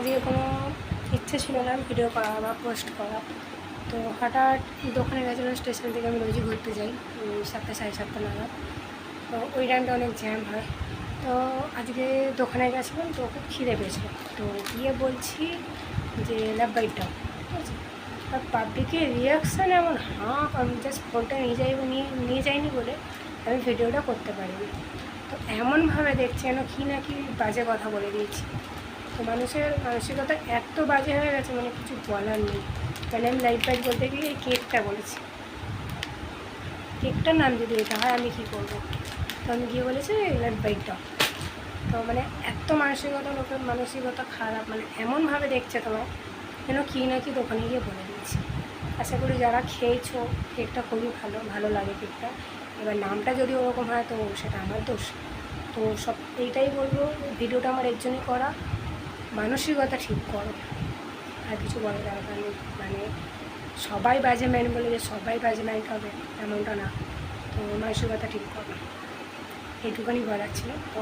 আজকে কোনো ইচ্ছে ছিল না ভিডিও করা বা পোস্ট করা। তো হঠাৎ দোকানে গেছিলাম, স্টেশন থেকে আমি রোজই ঘুরতে যাই 7টা 7:30 নাগাদ। তো ওই টাইমটা অনেক জ্যাম হয়। তো আজকে দোকানে গেছিলাম, তো খুব খিদে পেয়েছিল। তো গিয়ে বলছি যে ল্যাব বাইটটাও, ঠিক আছে। আর পাবলিকের রিয়াকশান এমন আমি জাস্ট ফোনটা নিয়ে যাইনি বলে আমি ভিডিওটা করতে পারিনি। তো এমনভাবে দেখছে যেন কি না কি বাজে কথা বলে দিয়েছি। তো মানুষের মানসিকতা এত বাজে হয়ে গেছে, মানে কিছু বলার নেই। মানে আমি লাইফ বাইট বলতে গিয়ে এই কেকটা বলেছি, কেকটার নাম যদি এটা হয় আমি কী করবো। তো আমি গিয়ে বলেছি লাইফ বাইটটা। তো মানে এত লোকের মানসিকতা খারাপ, মানে এমনভাবে দেখছে তোমার যেন কী না কি দোকানে গিয়ে বলে দিয়েছি। আশা করি যারা খেয়েছো কেকটা খুবই ভালো লাগে কেকটা। এবার নামটা যদি ওরকম হয় তো সেটা আমার দোষ। তো এইটাই বলবো, ভিডিওটা আমার এর জন্যই করা, মানসিকতা ঠিক করো, আর কিছু বলার দরকার নেই। মানে সবাই বাজে মাইন্ড বলে যে সবাই বাজে মাইন্ড হবে এমনটা না। তো মানসিকতা ঠিক করো, এইটুখানি বলার ছিল। তো